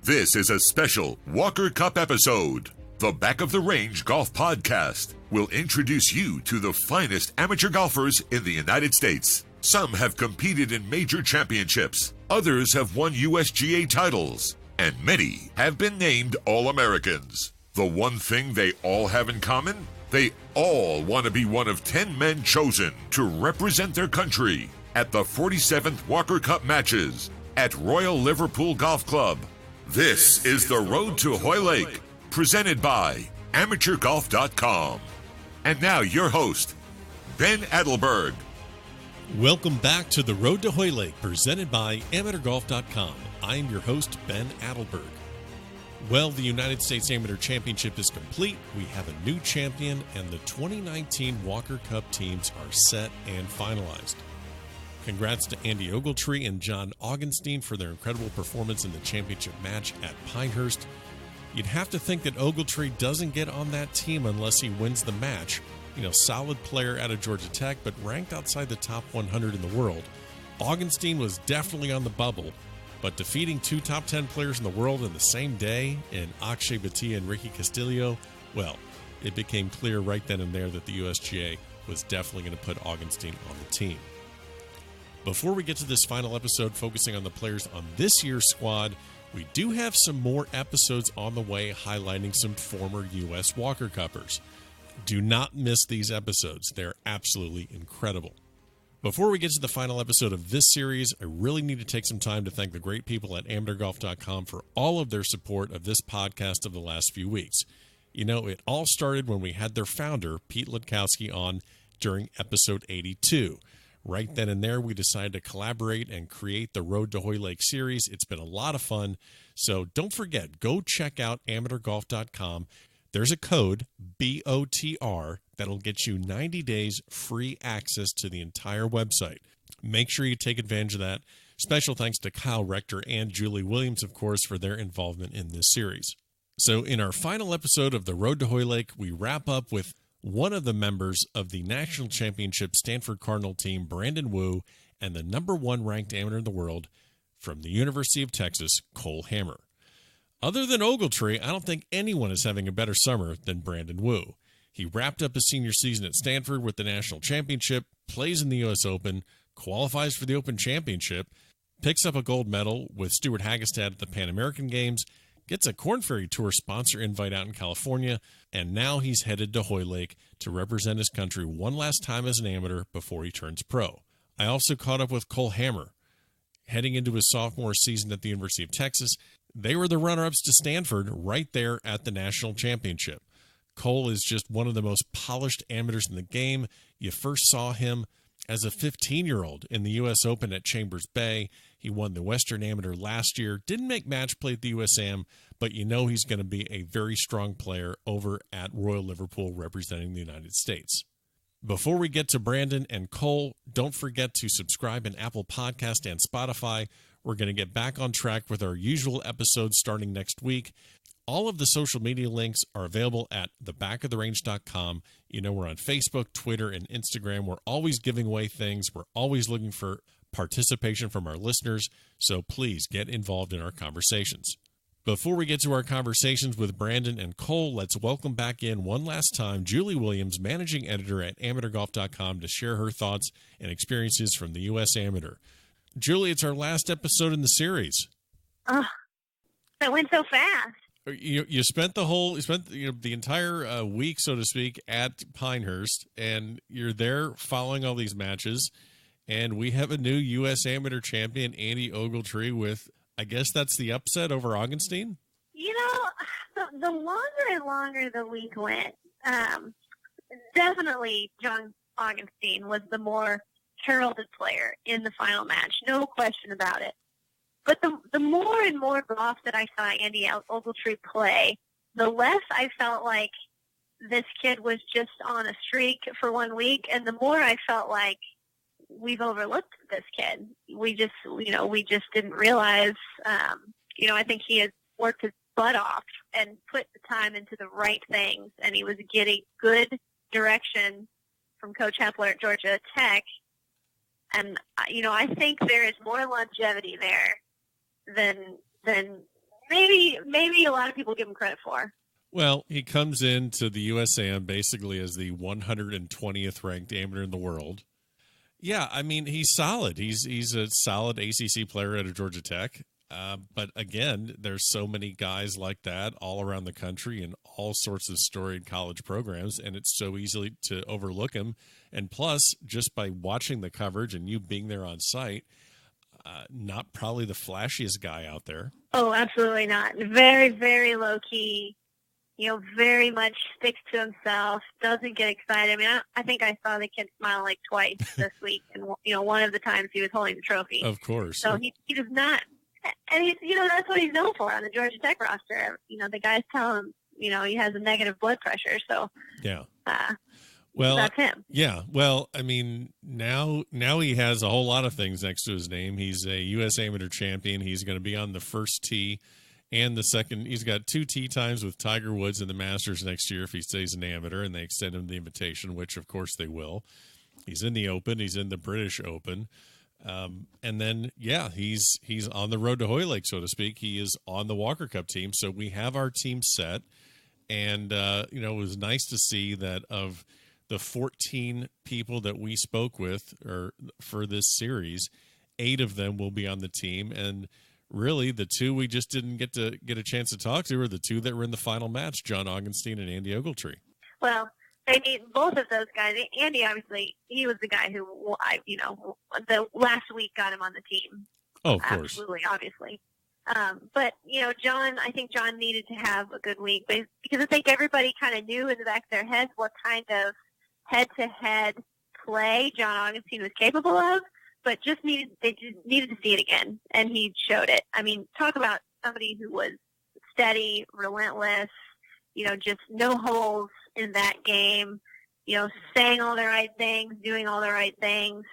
This is a special Walker Cup episode. The Back of the Range Golf Podcast will introduce you to the finest amateur golfers in the United States. Some have competed in major championships, others have won USGA titles, and many have been named All-Americans. The one thing they all have in common? They all want to be one of 10 men chosen to represent their country at the 47th Walker Cup matches at Royal Liverpool Golf Club. This is the Road to Hoylake, presented by AmateurGolf.com. And now your host, Ben Adelberg. Welcome back to the Road to Hoylake, presented by AmateurGolf.com. I'm your host, Ben Adelberg. Well, the United States Amateur Championship is complete. We have a new champion, and the 2019 Walker Cup teams are set and finalized. Congrats to Andy Ogletree and John Augenstein for their incredible performance in the championship match at Pinehurst. You'd have to think that Ogletree doesn't get on that team unless he wins the match. Solid player out of Georgia Tech, but ranked outside the top 100 in the world. Augenstein was definitely on the bubble, but defeating two top 10 players in the world in the same day, in Akshay Bhatia and Ricky Castillo, well, it became clear right then and there that the USGA was definitely going to put Augenstein on the team. Before we get to this final episode focusing on the players on this year's squad, we do have some more episodes on the way highlighting some former U.S. Walker Cuppers. Do not miss these episodes. They're absolutely incredible. Before we get to the final episode of this series, I really need to take some time to thank the great people at AmateurGolf.com for all of their support of this podcast of the last few weeks. It all started when we had their founder, Pete Lutkowski, on during episode 82. Right then and there, we decided to collaborate and create the Road to Hoylake series. It's been a lot of fun. So don't forget, go check out AmateurGolf.com. There's a code, BOTR, that'll get you 90 days free access to the entire website. Make sure you take advantage of that. Special thanks to Kyle Rector and Julie Williams, of course, for their involvement in this series. So in our final episode of the Road to Hoylake, we wrap up with one of the members of the National Championship Stanford Cardinal team, Brandon Wu, and the number one ranked amateur in the world from the University of Texas, Cole Hammer. Other than Ogletree, I don't think anyone is having a better summer than Brandon Wu. He wrapped up his senior season at Stanford with the national championship, plays in the U.S. Open, qualifies for the Open Championship, picks up a gold medal with Stuart Hagestad at the Pan American Games, gets a Korn Ferry Tour sponsor invite out in California, and now he's headed to Hoylake to represent his country one last time as an amateur before he turns pro. I also caught up with Cole Hammer. Heading into his sophomore season at the University of Texas, they were the runner-ups to Stanford right there at the national championship. Cole is just one of the most polished amateurs in the game. You first saw him as a 15-year-old in the U.S. Open at Chambers Bay. He won the Western Amateur last year. Didn't make match play at the USAM, but he's going to be a very strong player over at Royal Liverpool representing the United States. Before we get to Brandon and Cole, don't forget to subscribe in Apple Podcast and Spotify. We're going to get back on track with our usual episodes starting next week. All of the social media links are available at thebackoftherange.com. We're on Facebook, Twitter, and Instagram. We're always giving away things. We're always looking for participation from our listeners, so please get involved in our conversations. Before we get to our conversations with Brandon and Cole, let's welcome back in one last time Julie Williams, managing editor at AmateurGolf.com, to share her thoughts and experiences from the U.S. Amateur. Julie, it's our last episode in the series. Oh, that went so fast. You spent the entire week, so to speak, at Pinehurst, and you're there following all these matches, and we have a new U.S. Amateur champion, Andy Ogletree, with, I guess that's the upset over Augenstein? The longer and longer the week went, definitely John Augenstein was the heralded player in the final match, no question about it. But the more and more golf that I saw Andy Ogletree play, the less I felt like this kid was just on a streak for 1 week, and the more I felt like we've overlooked this kid. We just didn't realize. I think he has worked his butt off and put the time into the right things, and he was getting good direction from Coach Hepler at Georgia Tech. And I think there is more longevity there than maybe a lot of people give him credit for. Well, he comes into the USAM basically as the 120th ranked amateur in the world. Yeah, I mean, he's solid. He's a solid ACC player out of Georgia Tech. But again, there's so many guys like that all around the country in all sorts of storied college programs, and it's so easy to overlook him. And plus, just by watching the coverage and you being there on site, not probably the flashiest guy out there. Oh, absolutely not. Very, very low key. Very much sticks to himself, doesn't get excited. I mean, I think I saw the kid smile like twice this week, and one of the times he was holding the trophy. Of course. So he does not, and he's that's what he's known for on the Georgia Tech roster. The guys tell him he has a negative blood pressure, so yeah. Well, that's him. Yeah. Well, I mean, now he has a whole lot of things next to his name. He's a U.S. amateur champion. He's going to be on the first tee. And the second, he's got 2 tee times with Tiger Woods in the Masters next year if he stays an amateur and they extend him the invitation, which of course they will. He's in the Open. He's in the British Open. And then, yeah, he's on the road to Hoylake, so to speak. He is on the Walker Cup team. So we have our team set. And, it was nice to see that of the 14 people that we spoke with for this series, 8 of them will be on the team. And really, the 2 we just didn't get a chance to talk to are the 2 that were in the final match, John Augenstein and Andy Ogletree. Well, I mean, both of those guys. Andy, obviously, he was the guy who, the last week got him on the team. Oh, of course. Absolutely, obviously. But, John, I think John needed to have a good week because I think everybody kind of knew in the back of their heads what kind of head-to-head play John Augenstein was capable of. But they just needed to see it again, and he showed it. I mean, talk about somebody who was steady, relentless, just no holes in that game, saying all the right things, doing all the right things.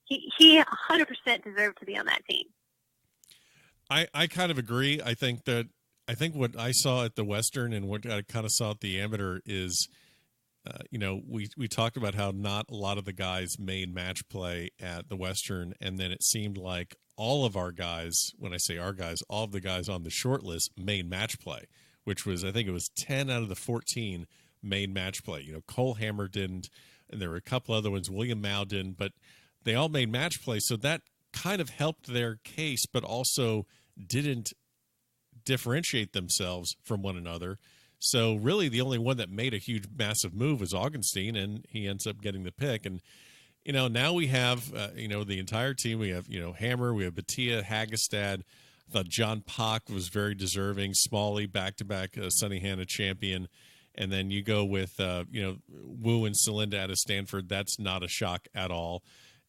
He 100% deserved to be on that team. I kind of agree. I think what I saw at the Western and what I kind of saw at the Amateur is, we talked about how not a lot of the guys made match play at the Western, and then it seemed like all of our guys, when I say our guys, all of the guys on the short list made match play, which was, I think it was 10 out of the 14 made match play. Cole Hammer didn't, and there were a couple other ones, William Mao didn't, but they all made match play, so that kind of helped their case, but also didn't differentiate themselves from one another. So really the only one that made a huge, massive move was Augenstein, and he ends up getting the pick. And, now we have, the entire team. We have, Hammer, we have Batia, Hagestad. I thought John Pock was very deserving. Smalley, back-to-back Sonny Hanna champion. And then you go with, Wu and Celinda out of Stanford. That's not a shock at all.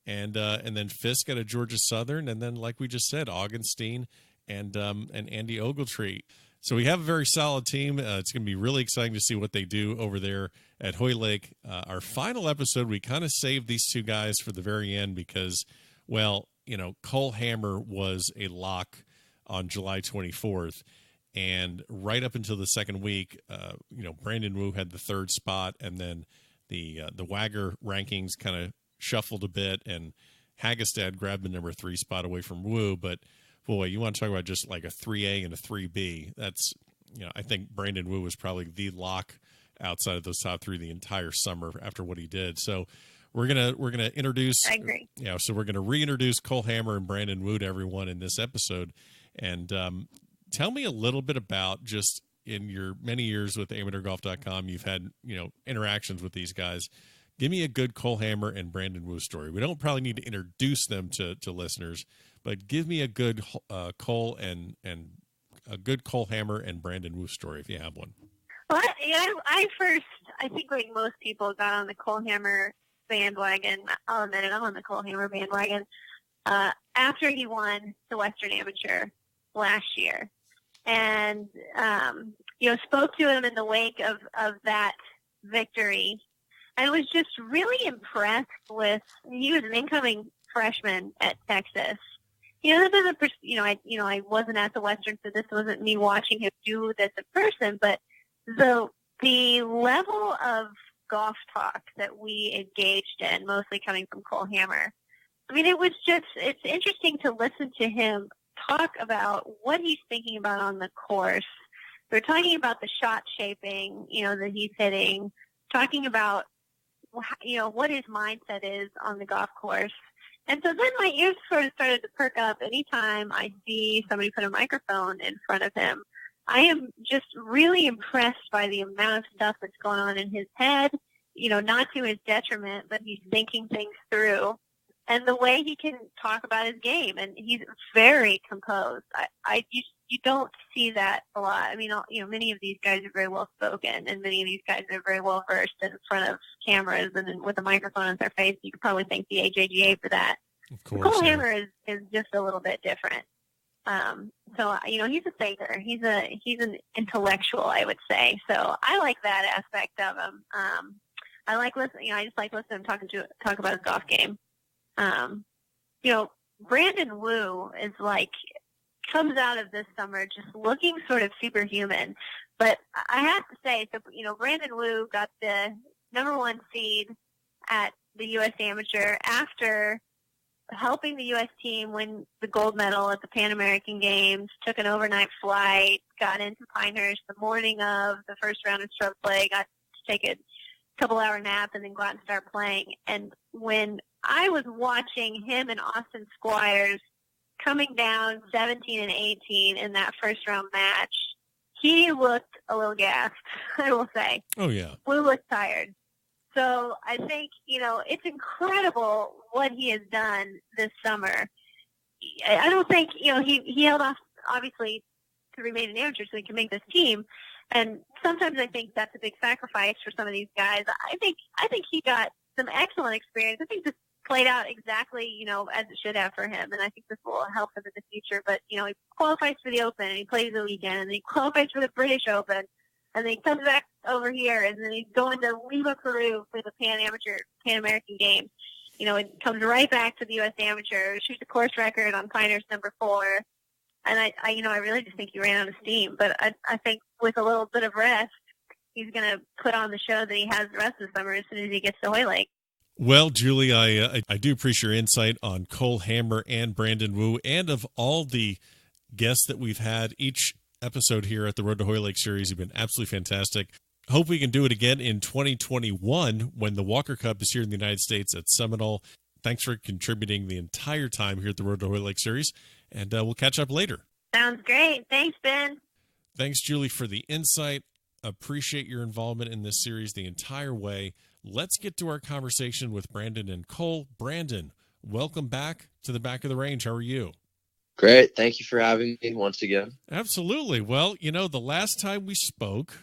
And then Fisk out of Georgia Southern. And then, like we just said, Augenstein and Andy Ogletree. So we have a very solid team. It's going to be really exciting to see what they do over there at Hoylake. Our final episode, we kind of saved these 2 guys for the very end because, Cole Hammer was a lock on July 24th. And right up until the second week, Brandon Wu had the 3rd spot. And then the Wagger rankings kind of shuffled a bit. And Hagestad grabbed the number 3 spot away from Wu. But boy, you want to talk about just like a 3A and a 3B. That's, I think Brandon Wu was probably the lock outside of those top 3 the entire summer after what he did. So we're gonna introduce. I agree. Yeah, so we're gonna reintroduce Cole Hammer and Brandon Wu to everyone in this episode. And tell me a little bit about, just in your many years with AmateurGolf.com, you've had interactions with these guys. Give me a good Cole Hammer and Brandon Wu story. We don't probably need to introduce them to listeners, but give me a good Cole and a good Cole Hammer and Brandon Wu story if you have one. Well, I think like most people got on the Cole Hammer bandwagon. I'll admit it, I'm on the Cole Hammer bandwagon after he won the Western Amateur last year, and spoke to him in the wake of that victory. I was just really impressed with. He was an incoming freshman at Texas. This isn't. I wasn't at the Western, so this wasn't me watching him do this in person. But the level of golf talk that we engaged in, mostly coming from Cole Hammer. I mean, it's interesting to listen to him talk about what he's thinking about on the course. We're talking about the shot shaping, that he's hitting, talking about, what his mindset is on the golf course. And so then my ears sort of started to perk up anytime I see somebody put a microphone in front of him. I am just really impressed by the amount of stuff that's going on in his head, not to his detriment, but he's thinking things through. And the way he can talk about his game, and he's very composed. You don't see that a lot. I mean, many of these guys are very well spoken, and many of these guys are very well versed in front of cameras and with a microphone in their face. You could probably thank the AJGA for that. Of course, Cole Hammer is just a little bit different. So he's a thinker. He's an intellectual, I would say. So I like that aspect of him. I like listening. I just like listening to him talk about his golf game. Brandon Wu is comes out of this summer just looking sort of superhuman. But I have to say, Brandon Wu got the number 1 seed at the U.S. Amateur after helping the U.S. team win the gold medal at the Pan American Games, took an overnight flight, got into Pinehurst the morning of the first round of stroke play, got to take a couple-hour nap, and then go out and start playing. And when I was watching him and Austin Squires coming down 17 and 18 in that first-round match, he looked a little gassed, I will say. Oh, yeah. We looked tired. So I think, it's incredible what he has done this summer. I don't think, he held off, obviously, to remain an amateur so he can make this team. And sometimes I think that's a big sacrifice for some of these guys. I think he got some excellent experience. I think this played out exactly, as it should have for him. And I think this will help him in the future. But, he qualifies for the Open, and he plays the weekend, and he qualifies for the British Open. And then he comes back over here, and then he's going to Lima, Peru for the Pan American Games. It comes right back to the U.S. Amateur, shoots a course record on Pinehurst number 4. And I really just think he ran out of steam. But I think with a little bit of rest, he's going to put on the show that he has the rest of the summer as soon as he gets to Hoylake. Well, Julie, I do appreciate your insight on Cole Hammer and Brandon Wu, and of all the guests that we've had each episode here at the Road to Hoylake series. You've been absolutely fantastic. Hope we can do it again in 2021 when the Walker Cup is here in the United States at Seminole. Thanks for contributing the entire time here at the Road to Hoylake series, and we'll catch up later. Sounds great. Thanks, Ben. Thanks, Julie, for the insight. Appreciate your involvement in this series the entire way. Let's get to our conversation with Brandon and Cole. Brandon, welcome back to the Back of the Range. How are you? Great. Thank you for having me once again. Absolutely. Well, the last time we spoke,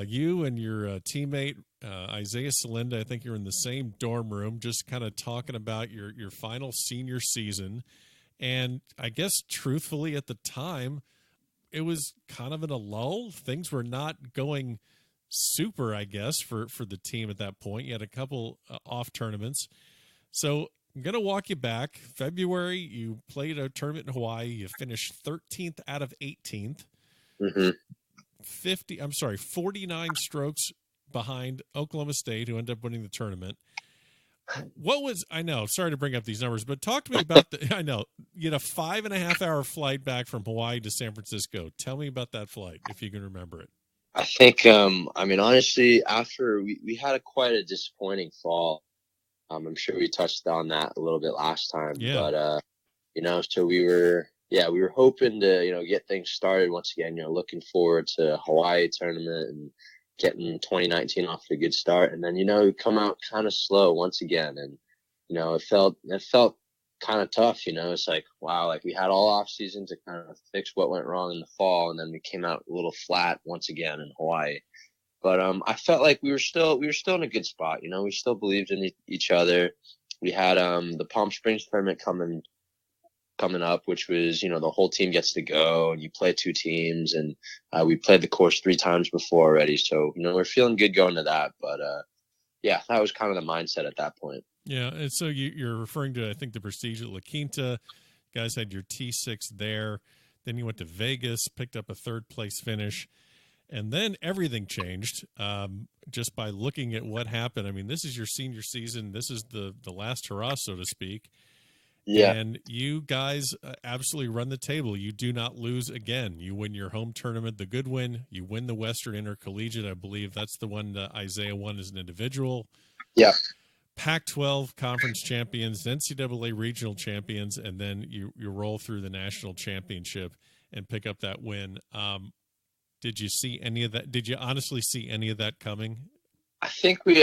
you and your teammate, Isaiah Salinda, I think you're in the same dorm room, just kind of talking about your final senior season. And I guess, truthfully, at the time, it was kind of in a lull. Things were not going super, I guess, for the team at that point. You had a couple off tournaments. So I'm going to walk you back. February, you played a tournament in Hawaii. You finished 13th out of 18th. Mm-hmm. 49 strokes behind Oklahoma State, who ended up winning the tournament. I know, sorry to bring up these numbers, but talk to me about I know, you had a 5.5-hour flight back from Hawaii to San Francisco. Tell me about that flight, if you can remember it. I think, honestly, after we had quite a disappointing fall. I'm sure we touched on that a little bit last time, but, so we were hoping to, get things started once again, looking forward to Hawaii tournament and getting 2019 off to a good start. And then, we come out kind of slow once again. And, it felt kind of tough, it's like, wow, like we had all off season to kind of fix what went wrong in the fall. And then we came out a little flat once again in Hawaii. But I felt like we were still in a good spot. We still believed in each other. We had the Palm Springs tournament coming up, which was, the whole team gets to go and you play 2 teams. And we played the course 3 times before already. So, we're feeling good going to that. But, that was kind of the mindset at that point. Yeah, and so you're referring to, I think, the Prestige at La Quinta. You guys had your T6 there. Then you went to Vegas, picked up a 3rd-place finish. And then everything changed just by looking at what happened. I mean, this is your senior season. This is the last hurrah, so to speak. Yeah. And you guys absolutely run the table. You do not lose again. You win your home tournament, the good win. You win the Western Intercollegiate. I believe that's the one that Isaiah won as an individual. Yeah. Pac-12 conference champions, NCAA regional champions, and then you roll through the national championship and pick up that win. Did you see any of that? Did you honestly see any of that coming? I think we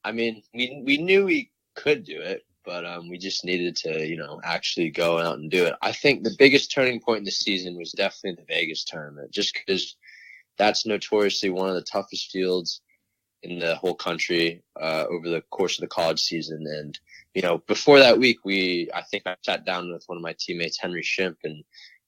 knew we could do it, but we just needed to, actually go out and do it. I think the biggest turning point in the season was definitely the Vegas tournament, just because that's notoriously one of the toughest fields in the whole country over the course of the college season. And, before that week, I think I sat down with one of my teammates, Henry Shimp, and,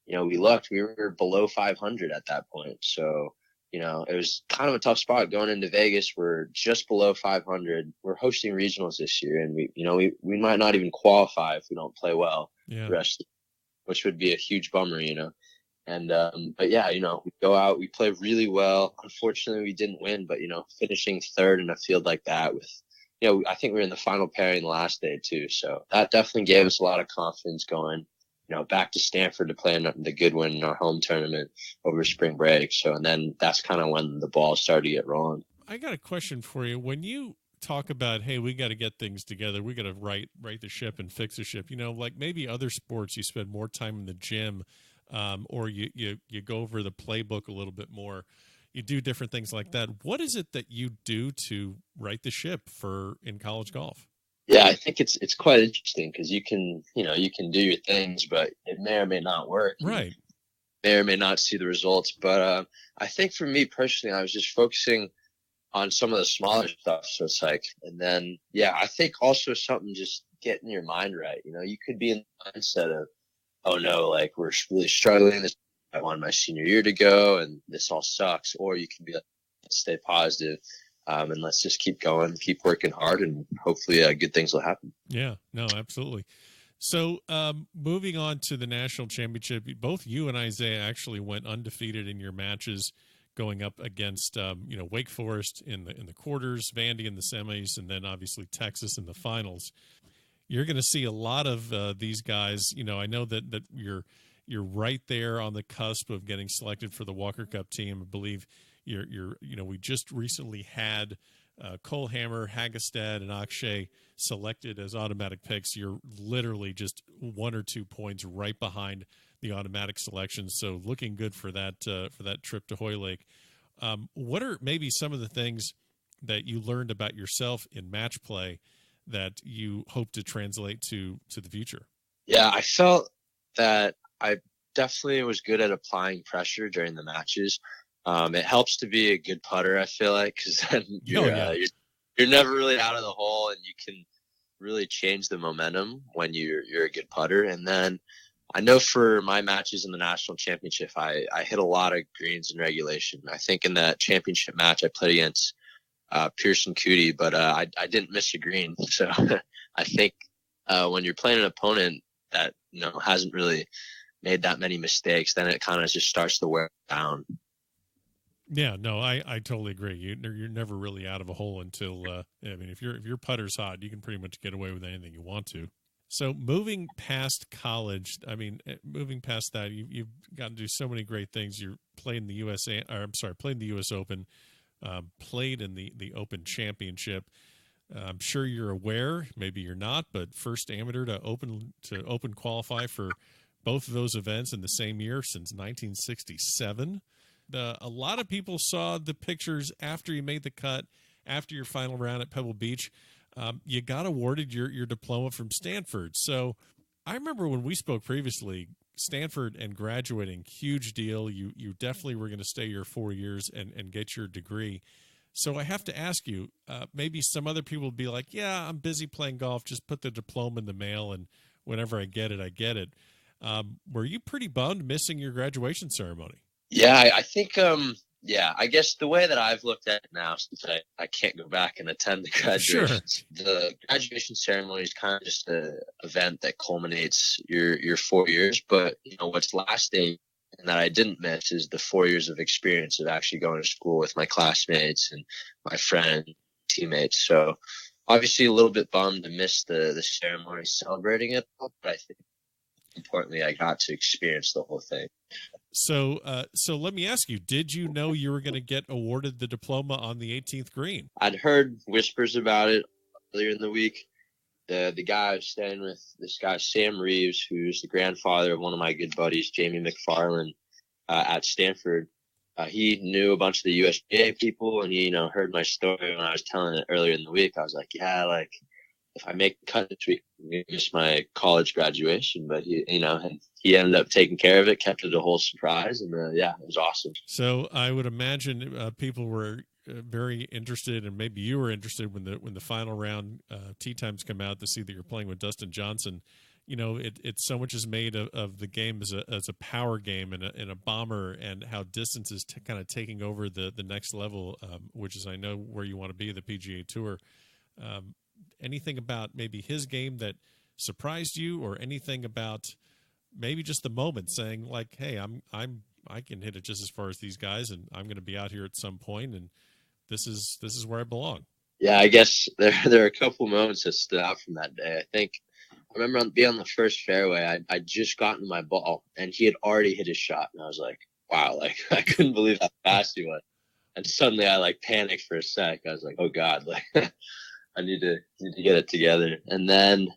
we were below 500 at that point. So, it was kind of a tough spot going into Vegas. We're just below 500. We're hosting regionals this year, and we might not even qualify if we don't play well the rest, which would be a huge bummer, And, but yeah, we go out, we play really well. Unfortunately, we didn't win, but, finishing third in a field like that with, I think we were in the final pairing the last day too. So that definitely gave us a lot of confidence going, back to Stanford to play in the good win in our home tournament over spring break. So, and then that's kind of when the ball started to get rolling. I got a question for you. When you talk about, hey, we got to get things together, we got to right the ship and fix the ship, like maybe other sports, you spend more time in the gym, or you go over the playbook a little bit more. You do different things like that. What is it that you do to right the ship in college golf? Yeah, I think it's quite interesting because you can do your things, but it may or may not work. Right. You may or may not see the results. But I think for me personally, I was just focusing on some of the smaller stuff. So it's like, and then, I think also something just getting your mind right. You could be in the mindset of, oh no, like we're really struggling. I wanted my senior year to go and this all sucks. Or you can be like, let's stay positive. And let's just keep going, keep working hard, and hopefully good things will happen. Yeah, no, absolutely. So moving on to the national championship, both you and Isaiah actually went undefeated in your matches going up against, Wake Forest in the quarters, Vandy in the semis, and then obviously Texas in the finals. You're going to see a lot of these guys. I know that you're right there on the cusp of getting selected for the Walker Cup team. I believe we just recently had Cole Hammer, Hagestad, and Akshay selected as automatic picks. You're literally just 1 or 2 points right behind the automatic selection. So looking good for that trip to Hoylake. What are maybe some of the things that you learned about yourself in match play that you hope to translate to the future? Yeah, I felt that I definitely was good at applying pressure during the matches. It helps to be a good putter, I feel like, because then you're never really out of the hole, and you can really change the momentum when you're a good putter. And then I know for my matches in the national championship, I hit a lot of greens in regulation. I think in that championship match I played against Pearson Cootie, but I didn't miss a green. So I think when you're playing an opponent that hasn't really made that many mistakes, then it kind of just starts to wear down. Yeah, no, I totally agree. You're never really out of a hole until if your putter's hot, you can pretty much get away with anything you want to. So moving past college, moving past that, you've gotten to do so many great things. You're playing the playing the U.S. Open, played in the Open Championship. I'm sure you're aware, maybe you're not, but first amateur to open qualify for both of those events in the same year since 1967. A lot of people saw the pictures after you made the cut, after your final round at Pebble Beach. You got awarded your diploma from Stanford. So I remember when we spoke previously, Stanford and graduating, huge deal. You definitely were going to stay your 4 years and get your degree. So I have to ask you, maybe some other people would be like, yeah, I'm busy playing golf. Just put the diploma in the mail, and whenever I get it, I get it. Were you pretty bummed missing your graduation ceremony? Yeah, I think, I guess the way that I've looked at it now, since I can't go back and attend the graduation, the graduation ceremony is kind of just an event that culminates your 4 years. But, what's lasting and that I didn't miss is the 4 years of experience of actually going to school with my classmates and my friend teammates. So, obviously a little bit bummed to miss the ceremony celebrating it, but I think importantly I got to experience the whole thing. So let me ask you, did you know you were going to get awarded the diploma on the 18th green? I'd heard whispers about it earlier in the week. The guy I was staying with, this guy Sam Reeves, who's the grandfather of one of my good buddies, Jamie McFarland, at Stanford. He knew a bunch of the USGA people, and he, heard my story when I was telling it earlier in the week. I was like, yeah, like if I make the cut this week, I'm gonna miss my college graduation. But he ended up taking care of it, kept it a whole surprise, and it was awesome. So I would imagine people were very interested, and maybe you were interested when the final round tee times come out to see that you're playing with Dustin Johnson. It's so much is made of the game as a power game and a bomber, and how distance is kind of taking over the next level, which is, I know, where you want to be, the PGA Tour. Anything about maybe his game that surprised you, or anything about maybe just the moment saying like, hey, I can hit it just as far as these guys, and I'm going to be out here at some point, and this is where I belong? Yeah, I guess there are a couple moments that stood out from that day. I remember being on the first fairway. I just gotten my ball, and he had already hit his shot, and I was like, wow, like I couldn't believe how fast he was. And suddenly I like panicked for a sec. I was like, oh God, like I need to get it together. And then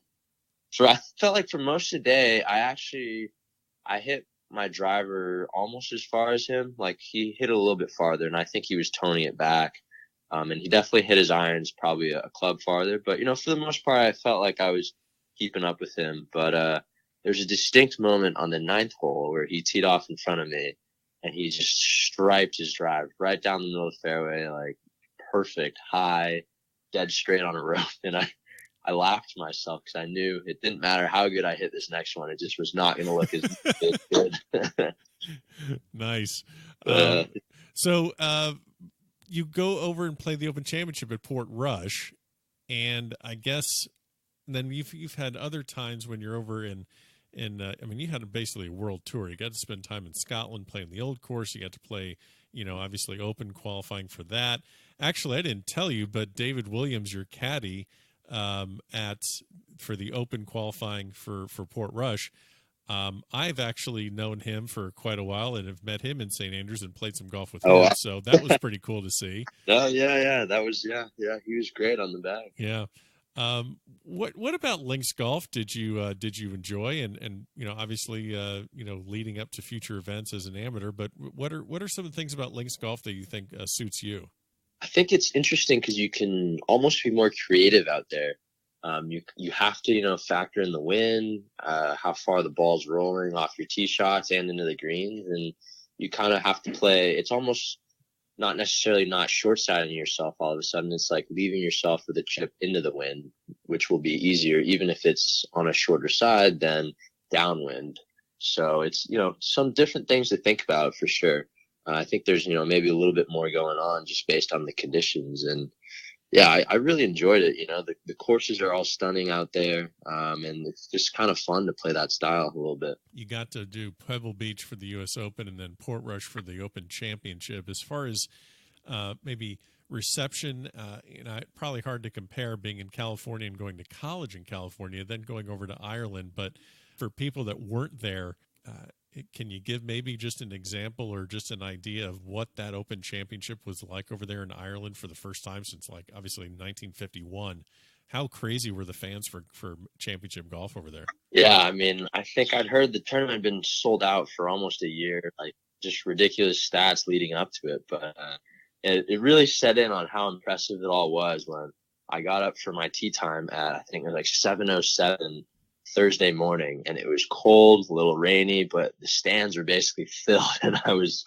I felt like for most of the day, I hit my driver almost as far as him. Like he hit a little bit farther, and I think he was toning it back. And he definitely hit his irons probably a club farther. But, for the most part, I felt like I was keeping up with him. But there's a distinct moment on the 9th hole where he teed off in front of me, and he just striped his drive right down the middle of the fairway, like perfect, high, dead straight on a rope. And I laughed to myself because I knew it didn't matter how good I hit this next one. It just was not going to look as good. Nice. So you go over and play the Open Championship at Port Rush, and I guess then you've had other times when you're over in you had basically a world tour. You got to spend time in Scotland playing the old course. You got to play, obviously Open qualifying for that. Actually, I didn't tell you, but David Williams, your caddy, for the Open qualifying for Port Rush, I've actually known him for quite a while and have met him in St. Andrews and played some golf with him. Wow. So that was pretty cool to see. Oh yeah. That was, he was great on the bag. Yeah. What about links golf did you enjoy? And obviously, leading up to future events as an amateur, but what are some of the things about links golf that you think suits you? I think it's interesting because you can almost be more creative out there. You have to, factor in the wind, how far the ball's rolling off your tee shots and into the greens. And you kind of have to play. It's almost not necessarily not short-siding yourself all of a sudden. It's like leaving yourself with a chip into the wind, which will be easier, even if it's on a shorter side than downwind. So it's, some different things to think about for sure. I think there's, maybe a little bit more going on just based on the conditions. And yeah, I really enjoyed it. The courses are all stunning out there. And it's just kind of fun to play that style a little bit. You got to do Pebble Beach for the U.S. Open and then Port Rush for the Open Championship. As far as maybe reception, probably hard to compare being in California and going to college in California, then going over to Ireland. But for people that weren't there, can you give maybe just an example or just an idea of what that Open Championship was like over there in Ireland for the first time since, like, obviously 1951? How crazy were the fans for championship golf over there? Yeah, I think I'd heard the tournament had been sold out for almost a year, like just ridiculous stats leading up to it. But it really set in on how impressive it all was when I got up for my tee time at, I think it was like 7:07 Thursday morning, and it was cold, a little rainy, but the stands were basically filled, and I was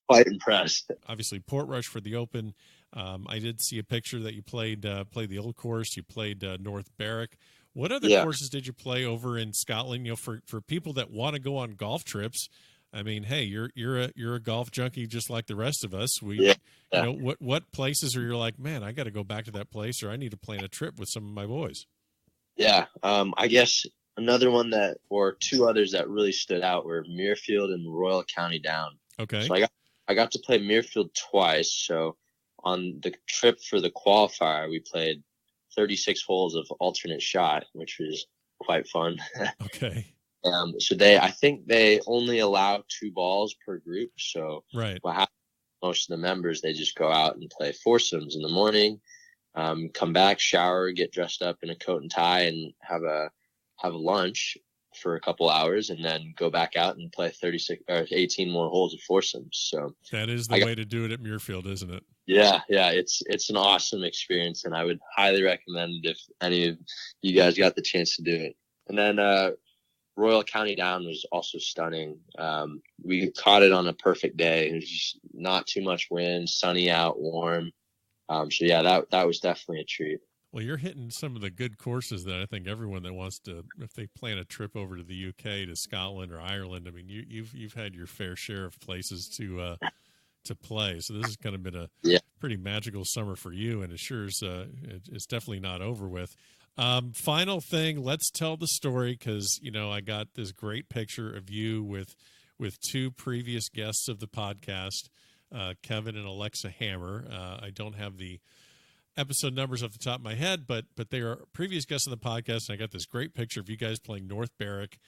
quite impressed. Obviously, Port Rush for the Open. I did see a picture that you played the old course. You played North Berwick. What other courses did you play over in Scotland? For people that want to go on golf trips, hey, you're a golf junkie just like the rest of us. What places are you like, man, I got to go back to that place, or I need to plan a trip with some of my boys? Yeah, I guess another one or two others that really stood out were Muirfield and Royal County Down. Okay. So I got to play Muirfield twice. So on the trip for the qualifier, we played 36 holes of alternate shot, which was quite fun. Okay. So I think they only allow 2 balls per group. So right. what happens, most of the members, they just go out and play foursomes in the morning, come back, shower, get dressed up in a coat and tie, and have a lunch for a couple hours, and then go back out and play 36 or 18 more holes of foursomes. So that is the way to do it at Muirfield, isn't it? Yeah, it's an awesome experience, and I would highly recommend it if any of you guys got the chance to do it. And then Royal County Down was also stunning. We caught it on a perfect day. It was just not too much wind, sunny out, warm. So yeah, that was definitely a treat. Well, you're hitting some of the good courses that I think everyone that wants to, if they plan a trip over to the UK, to Scotland or Ireland, I mean, you've had your fair share of places to play. So this has kind of been a pretty magical summer for you, and it sure is. It's definitely not over with. Final thing, let's tell the story, because I got this great picture of you with 2 previous guests of the podcast, Kevin and Alexa Hammer. I don't have the episode numbers off the top of my head, but they are previous guests on the podcast, and I got this great picture of you guys playing North Berwick.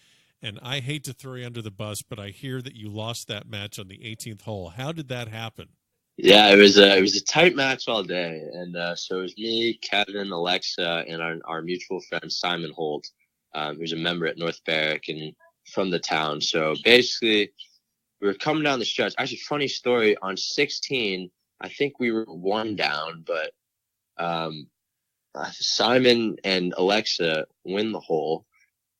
And I hate to throw you under the bus, but I hear that you lost that match on the 18th hole. How did that happen? Yeah, it was a tight match all day, and so it was me, Kevin, Alexa, and our mutual friend Simon Holt, who's a member at North Berwick and from the town. So basically, we were coming down the stretch. Actually, funny story, on 16, I think we were 1 down, but Simon and Alexa win the hole,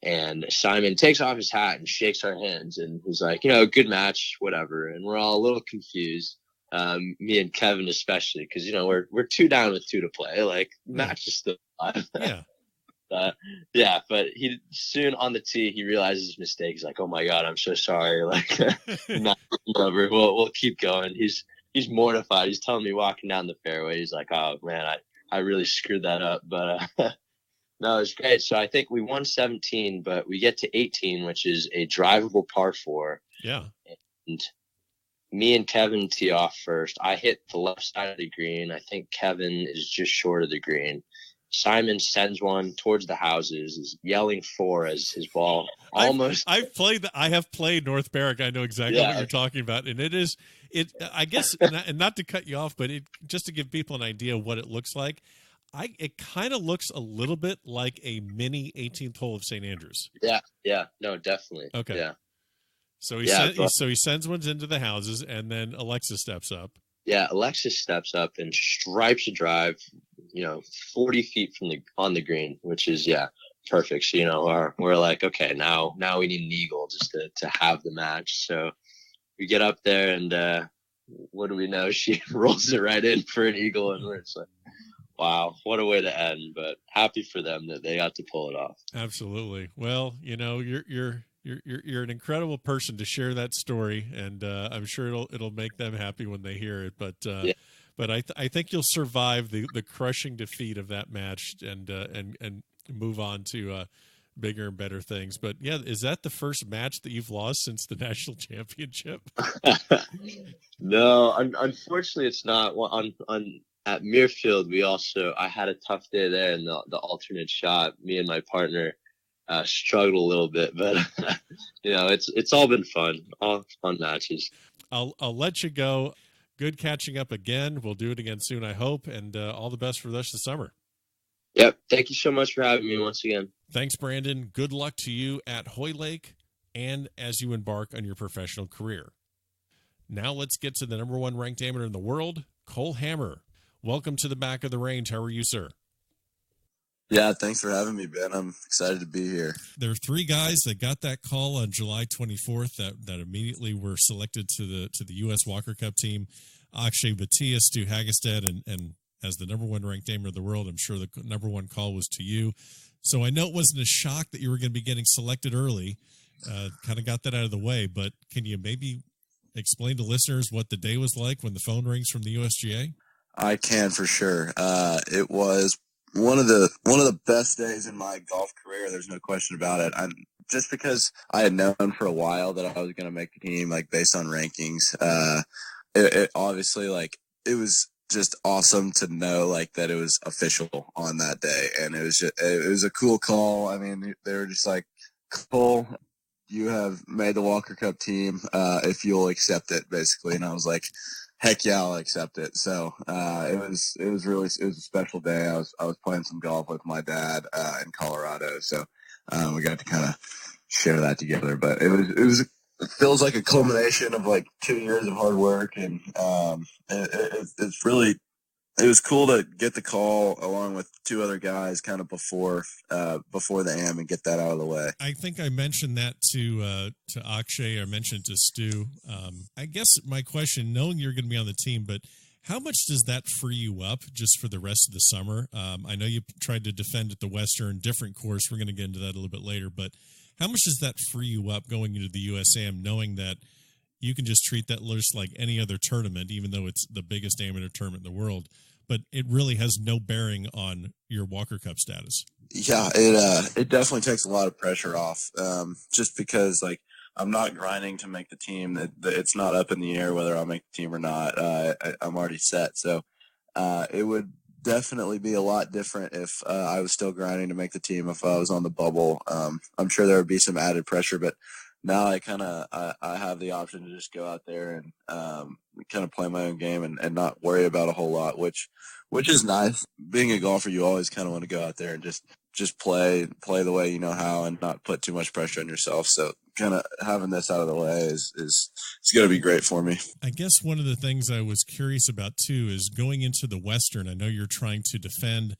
and Simon takes off his hat and shakes our hands, and he's like, good match, whatever. And we're all a little confused, me and Kevin especially, because we're 2 down with 2 to play. Like, match is still alive. Yeah. But he soon on the tee, he realizes his mistake. He's like, "Oh my God, I'm so sorry." Like, whatever. We'll keep going. He's mortified. He's telling me walking down the fairway. He's like, "Oh man, I really screwed that up." But no, it's great. So I think we won 17, but we get to 18, which is a drivable par 4. Yeah. And me and Kevin tee off first. I hit the left side of the green. I think Kevin is just short of the green. Simon sends one towards the houses, is yelling 4 as his ball almost. I have played North Berwick. I know exactly what you're talking about, and I guess, and not to cut you off, but just to give people an idea of what it looks like. It kind of looks a little bit like a mini 18th hole of St. Andrews. Yeah, no, definitely. Okay. Yeah. So he sends ones into the houses, and then Alexa steps up. Yeah, Alexis steps up and stripes a drive, 40 feet on the green, which is perfect. So we're like, okay, now we need an eagle just to have the match. So we get up there, and what do we know? She rolls it right in for an eagle, and we're just like, wow, what a way to end! But happy for them that they got to pull it off. Absolutely. Well, you're an incredible person to share that story, and I'm sure it'll make them happy when they hear it. But but I think you'll survive the crushing defeat of that match and move on to bigger and better things. But yeah, is that the first match that you've lost since the national championship? No, unfortunately, it's not. At Muirfield, I had a tough day there in the alternate shot. Me and my partner struggled a little bit, but it's all been fun, all fun matches. I'll let you go. Good catching up again. We'll do it again soon, I hope, and all the best for the rest of the summer. Yep. Thank you so much for having me once again. Thanks, Brandon. Good luck to you at Hoylake and as you embark on your professional career. Now let's get to the number 1 ranked amateur in the world, Cole Hammer. Welcome to the back of the range. How are you, sir? Yeah, thanks for having me, Ben. I'm excited to be here. There are 3 guys that got that call on July 24th that immediately were selected to the U.S. Walker Cup team. Akshay Bhatia, Stu Hagestad, and as the number 1 ranked amateur of the world, I'm sure the number 1 call was to you. So I know it wasn't a shock that you were going to be getting selected early. Kind of got that out of the way, but can you maybe explain to listeners what the day was like when the phone rings from the USGA? I can for sure. It was one of the best days in my golf career. There's no question about it. Just because I had known for a while that I was going to make the team, like based on rankings. It obviously, like, it was just awesome to know like that it was official on that day, and it was a cool call. I mean, they were just like, cool, you have made the Walker Cup team, if you'll accept it, basically. And I was like, heck yeah, I'll accept it. So it was a special day. I was playing some golf with my dad in Colorado, so we got to kind of share that together. But it feels like a culmination of like 2 years of hard work, and it's really, it was cool to get the call along with two other guys kind of before the AM and get that out of the way. I think I mentioned that to Akshay. I mentioned to Stu. I guess my question, knowing you're going to be on the team, but how much does that free you up just for the rest of the summer? I know you tried to defend at the Western, different course. We're going to get into that a little bit later, but how much does that free you up going into the USAM, knowing that you can just treat that list like any other tournament, even though it's the biggest amateur tournament in the world, but it really has no bearing on your Walker Cup status? Yeah, it definitely takes a lot of pressure off, just because like I'm not grinding to make the team. It's not up in the air whether I'll make the team or not. I'm already set, so it would definitely be a lot different if I was still grinding to make the team. If I was on the bubble, I'm sure there would be some added pressure, but now I have the option to just go out there and kind of play my own game and not worry about a whole lot, which is nice. Being a golfer, you always kind of want to go out there and just play the way you know how and not put too much pressure on yourself. So kind of having this out of the way is it's going to be great for me. I guess one of the things I was curious about too is going into the Western. I know you're trying to defend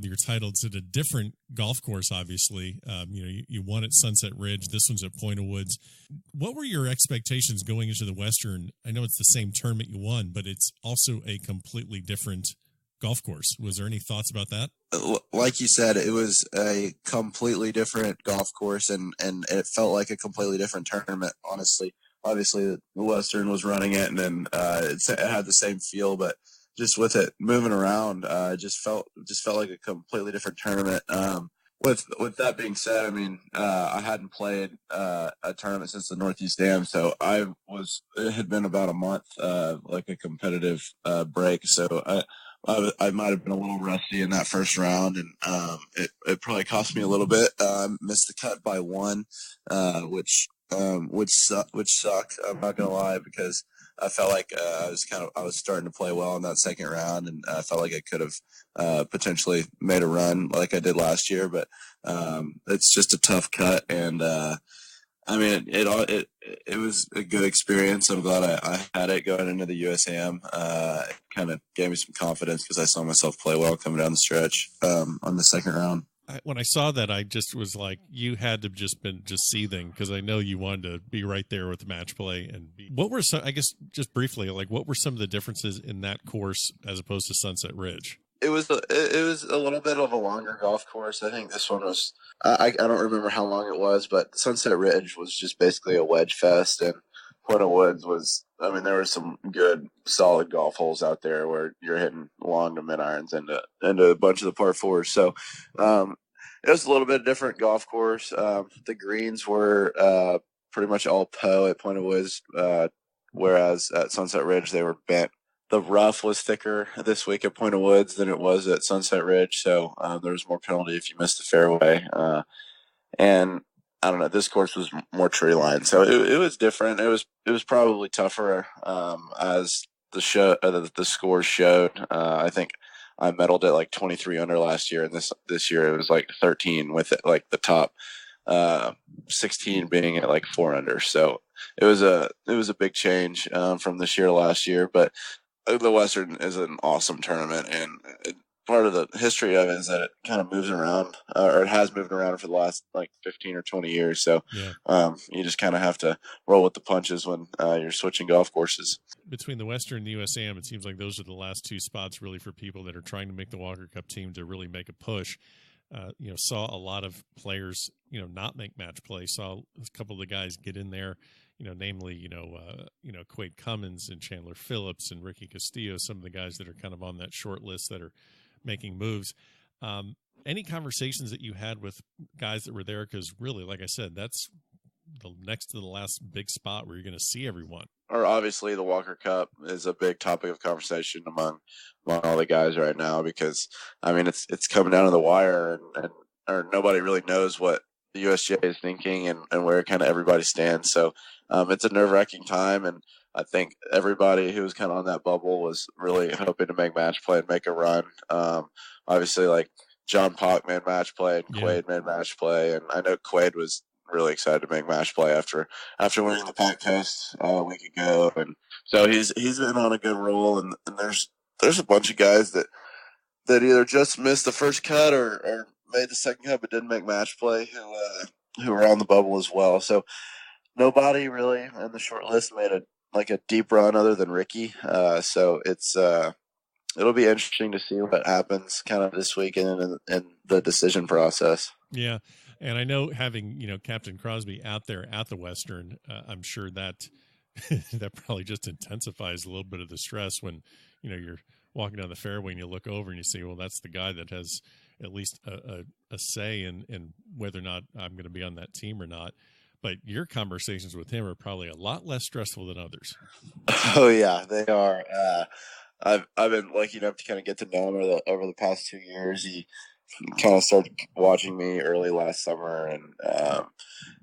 your title. It's at a different golf course, obviously. You won at Sunset Ridge. This one's at Point of Woods. What were your expectations going into the Western? I know it's the same tournament you won, but it's also a completely different golf course. Was there any thoughts about that? Like you said, it was a completely different golf course, and it felt like a completely different tournament, honestly. Obviously, the Western was running it, and then it had the same feel, but just with it moving around, it just felt like a completely different tournament. With that being said, I mean, I hadn't played a tournament since the Northeast Dam, so it had been about a month, like a competitive break. So I might have been a little rusty in that first round, and it probably cost me a little bit. Missed the cut by one, which sucked. I'm not gonna lie, because I felt like I was starting to play well in that second round, and I felt like I could have potentially made a run like I did last year. But it's just a tough cut, and I mean, it was a good experience. I'm glad I had it going into the USAM. It kind of gave me some confidence because I saw myself play well coming down the stretch on the second round. When I saw that, I just was like, you had to just been seething, because I know you wanted to be right there with the match play. And what were some, I guess, just briefly, like what were some of the differences in that course as opposed to Sunset Ridge? It was a little bit of a longer golf course. I think this one was, I don't remember how long it was, but Sunset Ridge was just basically a wedge fest, and Point of Woods was, I mean, there were some good solid golf holes out there where you're hitting long to mid irons into a bunch of the par fours. So it was a little bit different golf course. The greens were pretty much all Poe at Point of Woods, whereas at Sunset Ridge they were bent. The rough was thicker this week at Point of Woods than it was at Sunset Ridge, so there was more penalty if you missed the fairway. And I don't know, this course was more tree line, so it was different. It was probably tougher as the scores showed. I think I medaled at like 23 under last year, and this year it was like 13, with it like the top 16 being at like 4 under. So it was a big change from this year to last year, but the Western is an awesome tournament, and part of the history of it is that it kind of moves around, or it has moved around for the last like 15 or 20 years. So yeah. You just kind of have to roll with the punches when you're switching golf courses. Between the Western and the USAM, it seems like those are the last two spots really for people that are trying to make the Walker Cup team to really make a push. Saw a lot of players, not make match play. Saw a couple of the guys get in there, namely, Quade Cummins and Chandler Phillips and Ricky Castillo, some of the guys that are kind of on that short list that are making moves. Any conversations that you had with guys that were there? Because really, like I said, that's next to the last big spot where you're going to see everyone. Or obviously the Walker Cup is a big topic of conversation among all the guys right now, because I mean it's coming down to the wire, and or nobody really knows what the USGA is thinking and where kind of everybody stands. So it's a nerve-wracking time, and I think everybody who was kind of on that bubble was really hoping to make match play and make a run. Obviously, like John Pock made match play and Quaid made match play, and I know Quaid was really excited to make match play after winning the Pac Coast a week ago, and so he's been on a good roll. And there's a bunch of guys that either just missed the first cut or made the second cut but didn't make match play who are on the bubble as well. So nobody really in the short list made a deep run other than Ricky. So it's it'll be interesting to see what happens kind of this week in the decision process. Yeah. And I know having, Captain Crosby out there at the Western, I'm sure that that probably just intensifies a little bit of the stress when, you're walking down the fairway and you look over and you see, well, that's the guy that has at least a say in whether or not I'm going to be on that team or not. But your conversations with him are probably a lot less stressful than others. Oh yeah, they are. I've been lucky enough to kind of get to know him over the past 2 years. He kind of started watching me early last summer,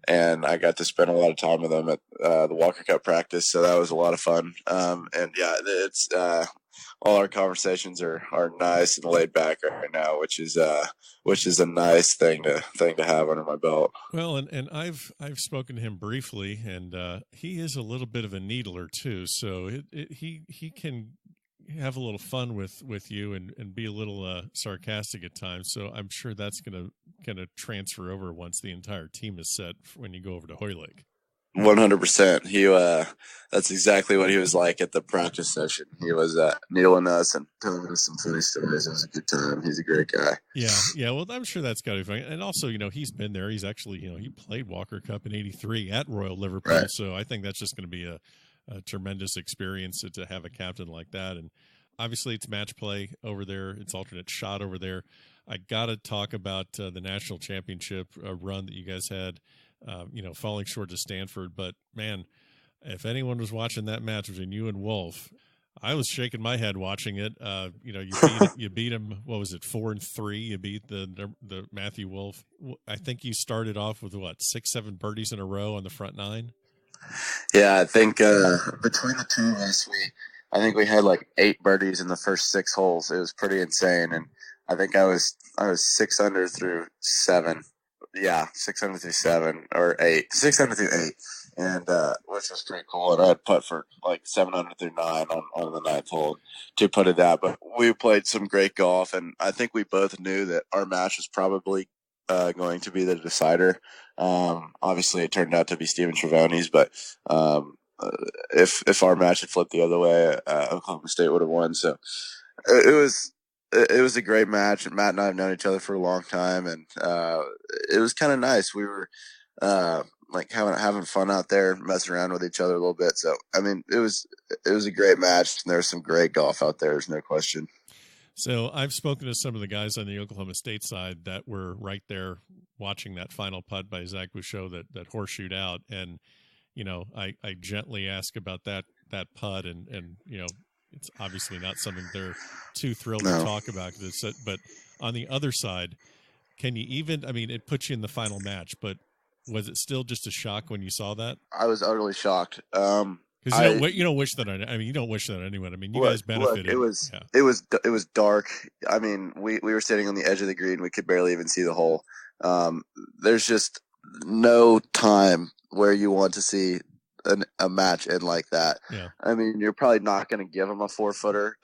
and I got to spend a lot of time with him at the Walker Cup practice, so that was a lot of fun. And yeah, it's all our conversations are nice and laid back right now, which is a nice thing to have under my belt. Well, and I've spoken to him briefly, and he is a little bit of a needler too, so he can have a little fun with you and be a little sarcastic at times. So I'm sure that's gonna transfer over once the entire team is set when you go over to Hoylake. 100%. He that's exactly what he was like at the practice session. He was needling us and telling us some funny stories. It was a good time. He's a great guy. Yeah. Well, I'm sure that's got to be fun. And also, he's been there. He's actually, he played Walker Cup in '83 at Royal Liverpool. Right. So I think that's just going to be a tremendous experience to have a captain like that. And obviously it's match play over there. It's alternate shot over there. I got to talk about the national championship run that you guys had, falling short to Stanford. But man, if anyone was watching that match between you and Wolf, I was shaking my head watching it. You beat him. What was it? 4-3. You beat the Matthew Wolf. I think you started off with 6-7 birdies in a row on the front nine. Yeah, I think between the two of us, I think we had like 8 birdies in the first 6 holes. It was pretty insane, and I think I was 6 under through 7. Yeah, 6 under through 7 or 8, 6 under through 8, and which was pretty cool. And I had putt for like 7 under through 9 on the 9th hole to put it that. But we played some great golf, and I think we both knew that our match was probably going to be the decider. Obviously, it turned out to be Stephen Trevoni's, but if our match had flipped the other way, Oklahoma State would have won. So it was a great match. And Matt and I have known each other for a long time, and it was kind of nice. We were like having fun out there, messing around with each other a little bit. So I mean, it was a great match, and there was some great golf out there. There's no question. So I've spoken to some of the guys on the Oklahoma State side that were right there watching that final putt by Zach Bouchot that horseshoed out. And, I gently ask about that putt and it's obviously not something they're too thrilled to talk about. But on the other side, can you it puts you in the final match, but was it still just a shock when you saw that? I was utterly shocked. Because you don't wish that on. You don't wish that on anyone. You guys benefited. It was dark. We were sitting on the edge of the green. We could barely even see the hole. There's just no time where you want to see a match end like that. Yeah. You're probably not going to give them a 4-footer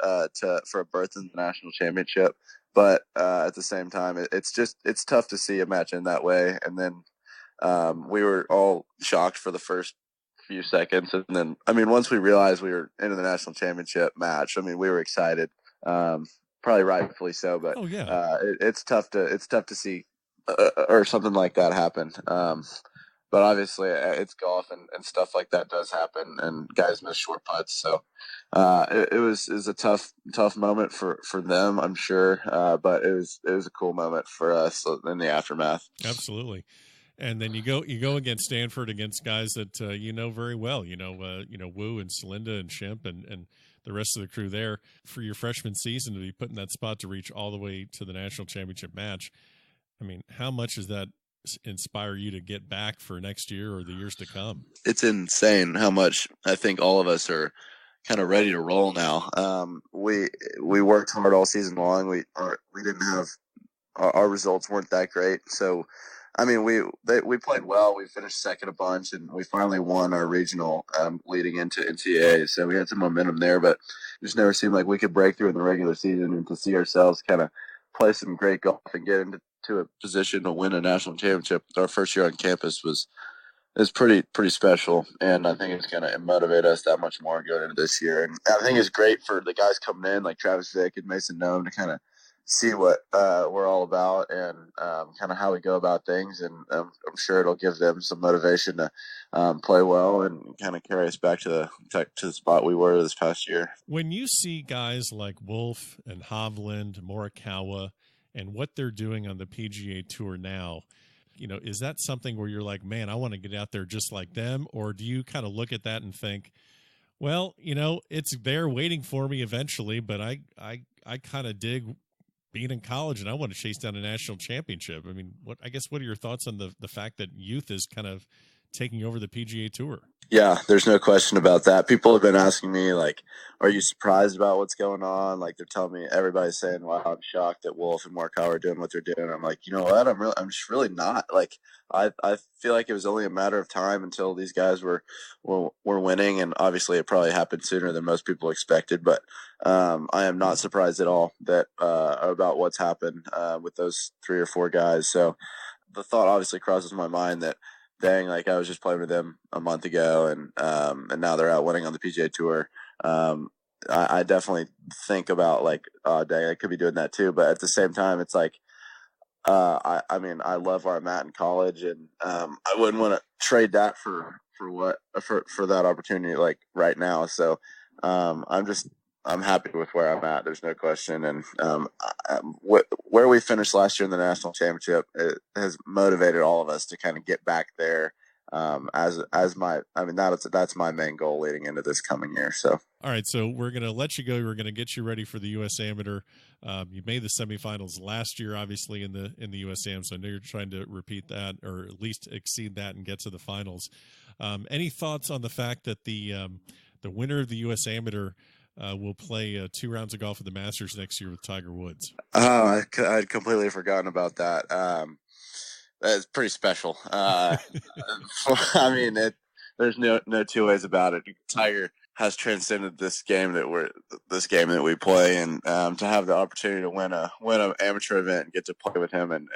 for a berth in the national championship, but at the same time, it's tough to see a match end that way. And then we were all shocked for the first few seconds, and then once we realized we were into the national championship match, we were excited, probably rightfully so, but it's tough to see or something like that happen, but obviously it's golf, and stuff like that does happen, and guys miss short putts, so it was a tough moment for them, I'm sure, but it was a cool moment for us in the aftermath. Absolutely. And then you go against Stanford, against guys that very well. Wu and Celinda and Shemp and the rest of the crew there. For your freshman season to be put in that spot to reach all the way to the national championship match, I mean, how much does that inspire you to get back for next year or the years to come? It's insane how much I think all of us are kind of ready to roll now. We worked hard all season long. We didn't have our results weren't that great, so I mean we played well. We finished second a bunch, and we finally won our regional leading into NCAA. So we had some momentum there, but it just never seemed like we could break through in the regular season. And to see ourselves kind of play some great golf and get into a position to win a national championship our first year on campus was pretty special, and I think it's going to motivate us that much more going into this year. And I think it's great for the guys coming in like Travis Vick and Mason Nome to kind of see what we're all about and kind of how we go about things. And I'm sure it'll give them some motivation to play well and kind of carry us back to the spot we were this past year. When you see guys like Wolf and Hovland, Morikawa, and what they're doing on the PGA Tour now, is that something where you're like, man, I want to get out there just like them? Or do you kind of look at that and think, well, it's there waiting for me eventually, but I kind of dig being in college and I want to chase down a national championship? I mean, what are your thoughts on the fact that youth is kind of taking over the PGA Tour? Yeah, there's no question about that. People have been asking me, like, are you surprised about what's going on? Like, they're telling me, everybody's saying, wow, I'm shocked that Wolf and Morikawa are doing what they're doing. I'm like, you know what? I'm just really not. Like, I feel like it was only a matter of time until these guys were winning, and obviously it probably happened sooner than most people expected. But I am not surprised at all that about what's happened with those 3 or 4 guys. So the thought obviously crosses my mind that, dang, like I was just playing with them a month ago, and now they're out winning on the PGA Tour. I definitely think about like, oh, dang, I could be doing that too. But at the same time, it's like, I mean, I love where I'm at in college, and I wouldn't want to trade that for that opportunity like right now. So I'm happy with where I'm at. There's no question. And where we finished last year in the national championship, it has motivated all of us to kind of get back there. That's my main goal leading into this coming year. So, all right. So we're going to let you go. We're going to get you ready for the U.S. Amateur. You made the semifinals last year, obviously in the U.S. Am. So I know you're trying to repeat that, or at least exceed that and get to the finals. Any thoughts on the fact that the winner of the U.S. Amateur will play 2 rounds of golf at the Masters next year with Tiger Woods? Oh, I'd completely forgotten about that. That's pretty special. I mean, there's no two ways about it. Tiger has transcended this game that we play, and to have the opportunity to win an amateur event and get to play with him and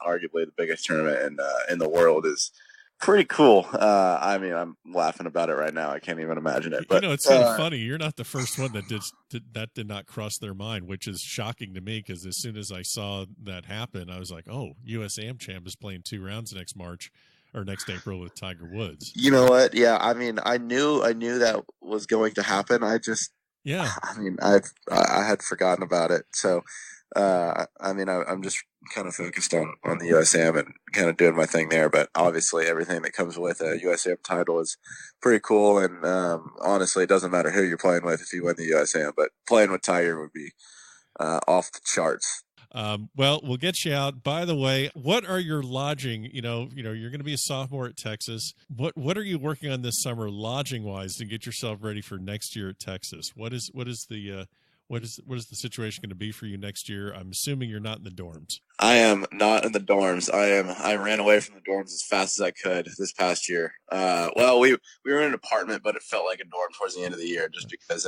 arguably the biggest tournament in the world is pretty cool. I mean, I'm laughing about it right now. I can't even imagine it. But it's kind of funny. You're not the first one that did not cross their mind, which is shocking to me, because as soon as I saw that happen, I was like, oh, U.S. Am Champ is playing 2 rounds next April with Tiger Woods. You know what? Yeah, I mean, I knew that was going to happen. I mean, I had forgotten about it. So, I mean, I'm just kind of focused on the USAM and kind of doing my thing there. But obviously, everything that comes with a USAM title is pretty cool. And honestly, it doesn't matter who you're playing with if you win the USAM. But playing with Tiger would be off the charts. Well, we'll get you out. By the way, what are your lodging? You're going to be a sophomore at Texas. What are you working on this summer, lodging wise, to get yourself ready for next year at Texas? What is the situation going to be for you next year? I'm assuming you're not in the dorms. I am not in the dorms. I ran away from the dorms as fast as I could this past year. Well, we were in an apartment, but it felt like a dorm towards the end of the year, just because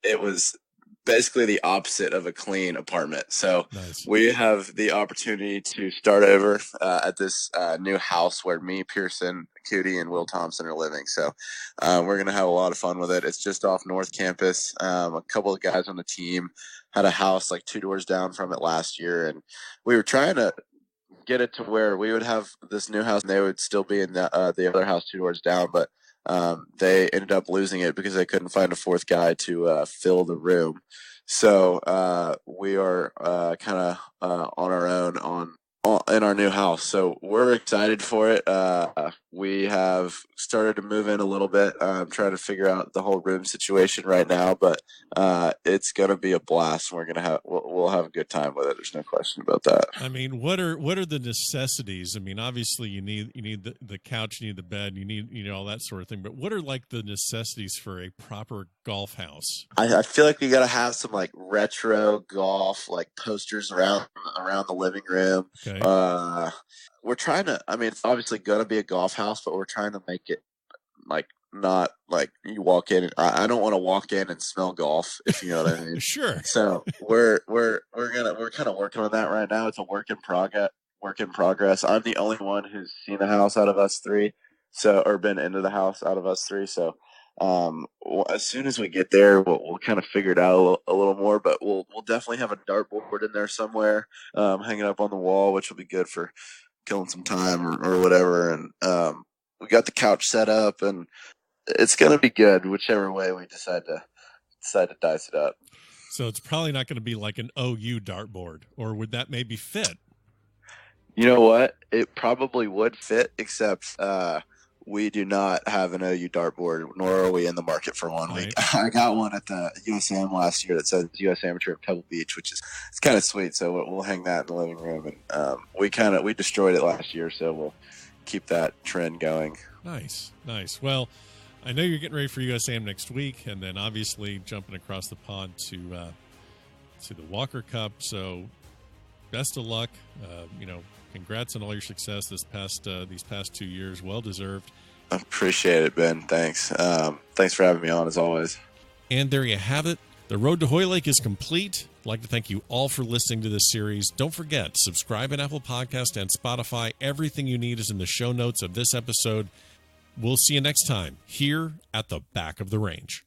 it was basically the opposite of a clean apartment. So nice. We have the opportunity to start over at this new house where me, Pearson, Cootie, and Will Thompson are living. So we're going to have a lot of fun with it. It's just off North Campus. A couple of guys on the team had a house like 2 doors down from it last year. And we were trying to get it to where we would have this new house and they would still be in the other house 2 doors down. But they ended up losing it because they couldn't find a 4th guy to fill the room. So we are kind of on our own on in our new house. So we're excited for it. We have started to move in a little bit. I'm trying to figure out the whole room situation right now, but it's going to be a blast. We're going to we'll have a good time with it. There's no question about that. I mean, what are the necessities? I mean, obviously you need the couch, you need the bed, you need all that sort of thing. But what are like the necessities for a proper golf house? I feel like we got to have some like retro golf like posters around the living room. Okay. We're trying to. I mean, it's obviously going to be a golf house, but we're trying to make it like not like you walk in. I don't want to walk in and smell golf, if you know what I mean. Sure. So we're kind of working on that right now. It's a work in progress. I'm the only one who's seen the house out of us three, or been into the house out of us three. So as soon as we get there, we'll kind of figure it out a little more. But we'll definitely have a dartboard in there somewhere, hanging up on the wall, which will be good for killing some time or whatever. And we got the couch set up, and it's gonna be good whichever way we decide to dice it up. So it's probably not going to be like an OU dartboard, or would that maybe fit? You know what? It probably would fit, except we do not have an OU dartboard, nor are we in the market for one. Right. I got one at the USAM last year that says US Amateur at Pebble Beach, which is it's kind of sweet. So we'll hang that in the living room, and we destroyed it last year, so we'll keep that trend going. Nice. Well, I know you're getting ready for USAM next week, and then obviously jumping across the pond to the Walker Cup. So best of luck. Congrats on all your success these past 2 years. Well deserved. I appreciate it, Ben. Thanks. Thanks for having me on, as always. And there you have it. The Road to Hoylake is complete. I'd like to thank you all for listening to this series. Don't forget, subscribe at Apple Podcast and Spotify. Everything you need is in the show notes of this episode. We'll see you next time here at the back of the range.